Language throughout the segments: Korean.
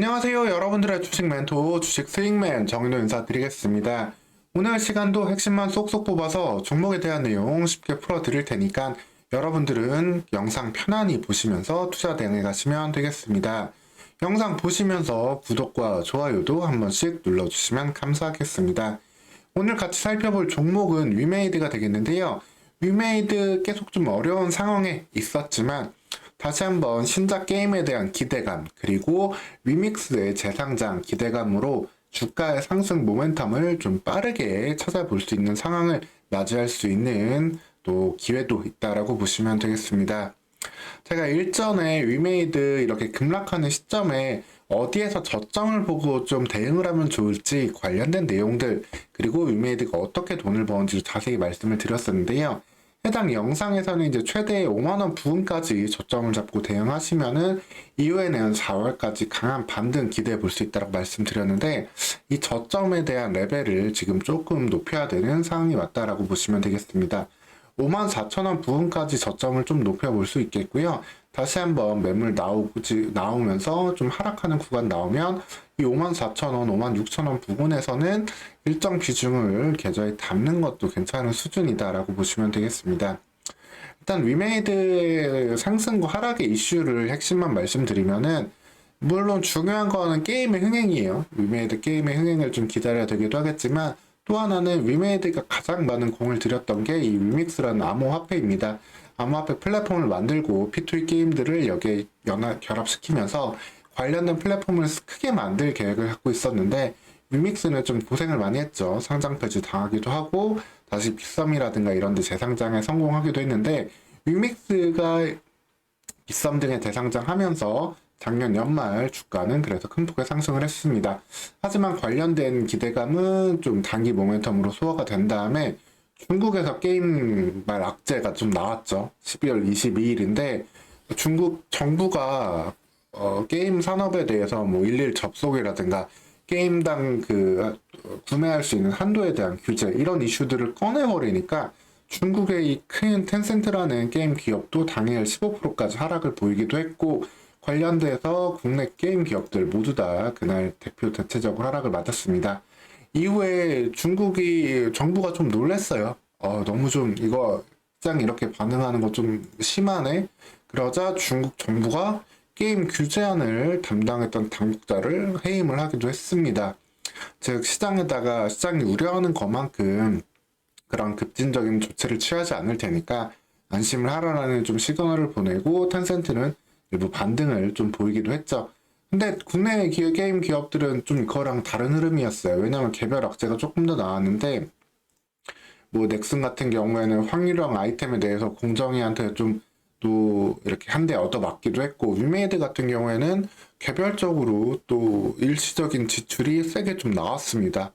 안녕하세요. 여러분들의 주식 멘토, 주식 스윙맨 정인호 인사드리겠습니다. 오늘 시간도 핵심만 쏙쏙 뽑아서 종목에 대한 내용 쉽게 풀어드릴 테니까 여러분들은 영상 편안히 보시면서 투자 대응해 가시면 되겠습니다. 영상 보시면서 구독과 좋아요도 한 번씩 눌러주시면 감사하겠습니다. 오늘 같이 살펴볼 종목은 위메이드가 되겠는데요. 위메이드 계속 좀 어려운 상황에 있었지만 다시 한번 신작 게임에 대한 기대감, 그리고 위믹스의 재상장 기대감으로 주가의 상승 모멘텀을 좀 빠르게 찾아볼 수 있는 상황을 맞이할 수 있는 또 기회도 있다라고 보시면 되겠습니다. 제가 일전에 위메이드 이렇게 급락하는 시점에 어디에서 저점을 보고 좀 대응을 하면 좋을지 관련된 내용들, 그리고 위메이드가 어떻게 돈을 버는지 자세히 말씀을 드렸었는데요. 해당 영상에서는 이제 최대 5만원 부근까지 저점을 잡고 대응하시면은 이후에는 4월까지 강한 반등 기대해 볼 수 있다고 말씀드렸는데, 이 저점에 대한 레벨을 지금 조금 높여야 되는 상황이 왔다라고 보시면 되겠습니다. 54,000원 부근까지 저점을 좀 높여볼 수 있겠고요. 다시 한번 매물 나오면서 좀 하락하는 구간 나오면 이 54,000원, 56,000원 부근에서는 일정 비중을 계좌에 담는 것도 괜찮은 수준이다라고 보시면 되겠습니다. 일단 위메이드의 상승과 하락의 이슈를 핵심만 말씀드리면은, 물론 중요한 거는 게임의 흥행이에요. 위메이드 게임의 흥행을 좀 기다려야 되기도 하겠지만, 또 하나는 위메이드가 가장 많은 공을 들였던 게 이 위믹스라는 암호화폐입니다. 암호화폐 플랫폼을 만들고 P2E 게임들을 여기에 결합시키면서 관련된 플랫폼을 크게 만들 계획을 갖고 있었는데, 위믹스는 좀 고생을 많이 했죠. 상장 폐지 당하기도 하고 다시 빅썸이라든가 이런 데 재상장에 성공하기도 했는데, 위믹스가 빅썸 등의 재상장하면서 작년 연말 주가는 그래서 큰 폭의 상승을 했습니다. 하지만 관련된 기대감은 좀 단기 모멘텀으로 소화가 된 다음에 중국에서 게임말 악재가 좀 나왔죠. 12월 22일인데 중국 정부가 게임 산업에 대해서 뭐 일일 접속이라든가 게임당 구매할 수 있는 한도에 대한 규제, 이런 이슈들을 꺼내버리니까 중국의 이 큰 텐센트라는 게임 기업도 당일 15%까지 하락을 보이기도 했고, 관련돼서 국내 게임 기업들 모두 다 그날 대체적으로 하락을 맞았습니다. 이후에 정부가 좀 놀랬어요. 너무 좀 이거 시장이 이렇게 반응하는 거 좀 심하네. 그러자 중국 정부가 게임 규제안을 담당했던 당국자를 해임을 하기도 했습니다. 즉 시장이 우려하는 것만큼 그런 급진적인 조치를 취하지 않을 테니까 안심을 하라라는 좀 시그널을 보내고, 텐센트는 일부 반등을 좀 보이기도 했죠. 근데 국내 게임 기업들은 좀 그거랑 다른 흐름이었어요. 왜냐면 개별 악재가 조금 더 나왔는데, 뭐 넥슨 같은 경우에는 확률형 아이템에 대해서 공정위한테 좀 또 이렇게 한 대 얻어맞기도 했고, 위메이드 같은 경우에는 개별적으로 또 일시적인 지출이 세게 좀 나왔습니다.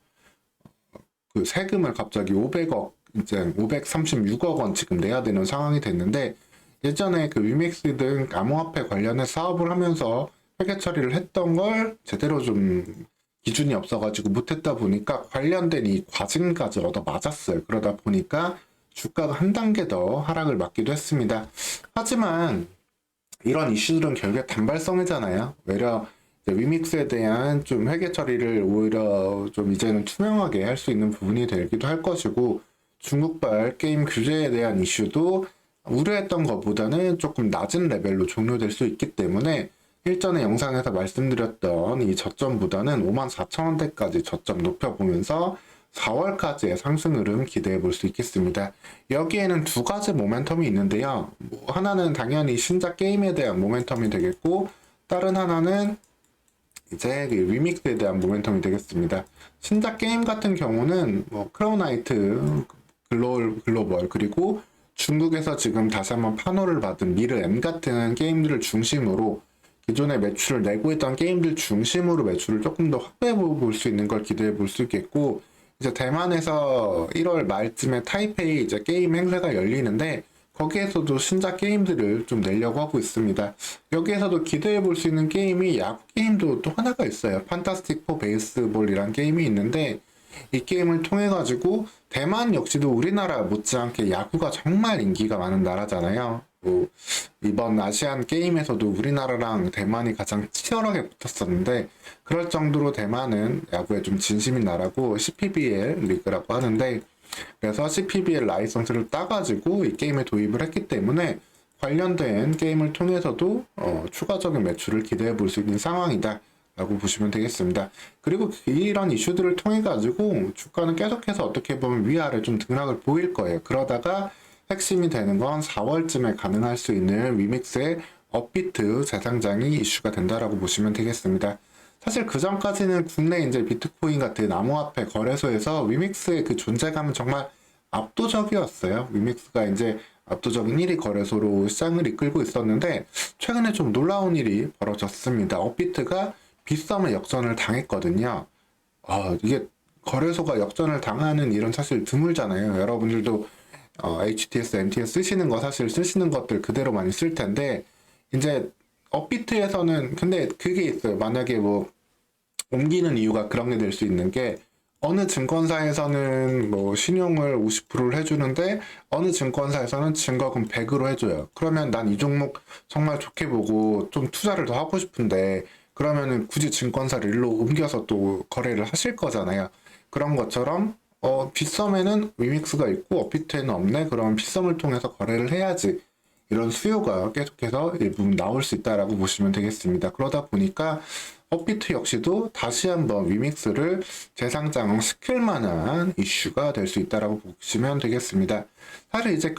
그 세금을 갑자기 536억 원 지금 내야 되는 상황이 됐는데, 예전에 그 위믹스 등 암호화폐 관련해 사업을 하면서 회계 처리를 했던 걸 제대로 좀 기준이 없어가지고 못했다 보니까 관련된 이 과징까지 얻어 맞았어요. 그러다 보니까 주가가 한 단계 더 하락을 맞기도 했습니다. 하지만 이런 이슈들은 결국에 단발성이잖아요. 오히려 위믹스에 대한 좀 회계 처리를 오히려 좀 이제는 투명하게 할 수 있는 부분이 되기도 할 것이고, 중국발 게임 규제에 대한 이슈도 우려했던 것보다는 조금 낮은 레벨로 종료될 수 있기 때문에 일전에 영상에서 말씀드렸던 이 저점보다는 54,000원대까지 저점 높여보면서 4월까지의 상승 흐름 기대해 볼 수 있겠습니다. 여기에는 두 가지 모멘텀이 있는데요. 하나는 당연히 신작 게임에 대한 모멘텀이 되겠고, 다른 하나는 이제 위믹스에 대한 모멘텀이 되겠습니다. 신작 게임 같은 경우는 뭐 크라우나이트, 글로벌, 그리고 중국에서 지금 다시 한번 판호를 받은 미르 M 같은 게임들을 중심으로 기존에 매출을 내고 있던 게임들 중심으로 매출을 조금 더 확대해 볼 수 있는 걸 기대해 볼 수 있겠고, 이제 대만에서 1월 말쯤에 타이페이 이제 게임 행사가 열리는데 거기에서도 신작 게임들을 좀 내려고 하고 있습니다. 여기에서도 기대해 볼 수 있는 게임이 야구 게임도 또 하나가 있어요. 판타스틱 4 베이스볼이란 게임이 있는데, 이 게임을 통해 가지고 대만 역시도 우리나라 못지않게 야구가 정말 인기가 많은 나라잖아요. 또 이번 아시안 게임에서도 우리나라랑 대만이 가장 치열하게 붙었었는데, 그럴 정도로 대만은 야구에 좀 진심인 나라고 CPBL 리그라고 하는데, 그래서 CPBL 라이선스를 따가지고 이 게임에 도입을 했기 때문에 관련된 게임을 통해서도 추가적인 매출을 기대해 볼 수 있는 상황이다 라고 보시면 되겠습니다. 그리고 이런 이슈들을 통해 가지고 주가는 계속해서 어떻게 보면 위아래 좀 등락을 보일 거예요. 그러다가 핵심이 되는 건 4월쯤에 가능할 수 있는 위믹스의 업비트 재상장이 이슈가 된다라고 보시면 되겠습니다. 사실 그 전까지는 국내 이제 비트코인 같은 암호화폐 거래소에서 위믹스의 그 존재감은 정말 압도적이었어요. 위믹스가 이제 압도적인 1위 거래소로 시장을 이끌고 있었는데, 최근에 좀 놀라운 일이 벌어졌습니다. 업비트가 빗썸에 역전을 당했거든요. 이게 거래소가 역전을 당하는 일은 사실 드물잖아요. 여러분들도 HTS, MTS 쓰시는 거 사실 쓰시는 것들 그대로 많이 쓸 텐데, 이제 업비트에서는 근데 그게 있어요. 만약에 뭐 옮기는 이유가 그런 게 될 수 있는 게, 어느 증권사에서는 뭐 신용을 50%를 해주는데 어느 증권사에서는 증거금 100으로 해줘요. 그러면 난 이 종목 정말 좋게 보고 좀 투자를 더 하고 싶은데, 그러면은 굳이 증권사를 일로 옮겨서 또 거래를 하실 거잖아요. 그런 것처럼 빗썸에는 위믹스가 있고 업비트에는 없네. 그럼 빗썸을 통해서 거래를 해야지. 이런 수요가 계속해서 일부분 나올 수 있다라고 보시면 되겠습니다. 그러다 보니까 업비트 역시도 다시 한번 위믹스를 재상장시킬 만한 이슈가 될 수 있다라고 보시면 되겠습니다. 사실 이제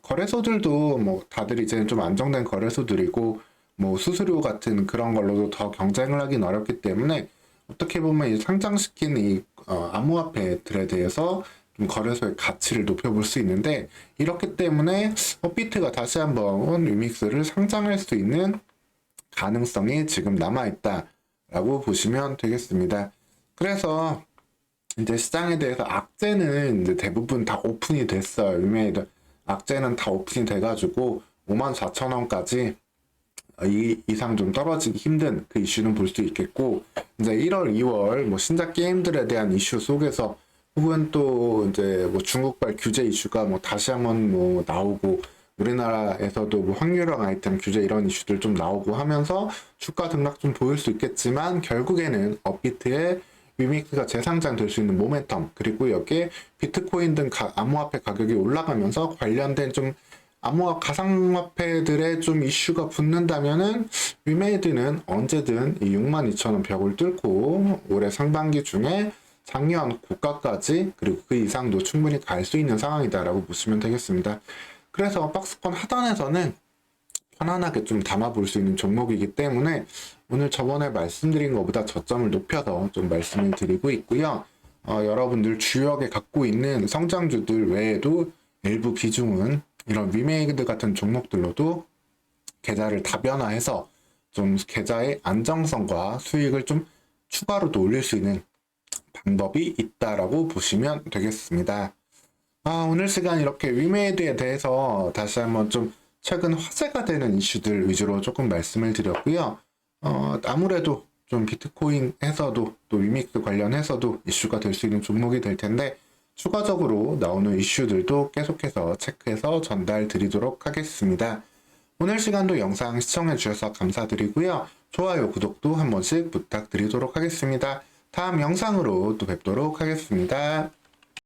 거래소들도 뭐 다들 이제 좀 안정된 거래소들이고, 뭐 수수료 같은 그런 걸로도 더 경쟁을 하긴 어렵기 때문에, 어떻게 보면 이 상장시킨 이 암호화폐들에 대해서 좀 거래소의 가치를 높여볼 수 있는데, 이렇기 때문에 업비트가 다시 한번 위믹스를 상장할 수 있는 가능성이 지금 남아있다라고 보시면 되겠습니다. 그래서 이제 시장에 대해서 악재는 이제 대부분 다 오픈이 됐어요. 위메이드 악재는 다 오픈이 돼가지고 54,000원까지 이상 좀 떨어지기 힘든 그 이슈는 볼 수 있겠고, 이제 1월, 2월 뭐 신작 게임들에 대한 이슈 속에서, 혹은 또 이제 뭐 중국발 규제 이슈가 뭐 다시 한번 뭐 나오고, 우리나라에서도 뭐 확률형 아이템 규제 이런 이슈들 좀 나오고 하면서 주가 등락 좀 보일 수 있겠지만, 결국에는 업비트의 위믹스가 재상장될 수 있는 모멘텀, 그리고 여기에 비트코인 등 암호화폐 가격이 올라가면서 관련된 좀 가상화폐들의 좀 이슈가 붙는다면은 위메이드는 언제든 이 62,000원 벽을 뚫고 올해 상반기 중에 작년 고가까지, 그리고 그 이상도 충분히 갈 수 있는 상황이다라고 보시면 되겠습니다. 그래서 박스권 하단에서는 편안하게 좀 담아볼 수 있는 종목이기 때문에 오늘 저번에 말씀드린 것보다 저점을 높여서 좀 말씀을 드리고 있고요. 여러분들 주력에 갖고 있는 성장주들 외에도 일부 비중은 이런 위메이드 같은 종목들로도 계좌를 다변화해서 좀 계좌의 안정성과 수익을 좀 추가로도 올릴 수 있는 방법이 있다라고 보시면 되겠습니다. 오늘 시간 이렇게 위메이드에 대해서 다시 한번 좀 최근 화제가 되는 이슈들 위주로 조금 말씀을 드렸고요. 아무래도 좀 비트코인에서도 또 위믹스 관련해서도 이슈가 될 수 있는 종목이 될 텐데, 추가적으로 나오는 이슈들도 계속해서 체크해서 전달 드리도록 하겠습니다. 오늘 시간도 영상 시청해 주셔서 감사드리고요. 좋아요, 구독도 한 번씩 부탁드리도록 하겠습니다. 다음 영상으로 또 뵙도록 하겠습니다.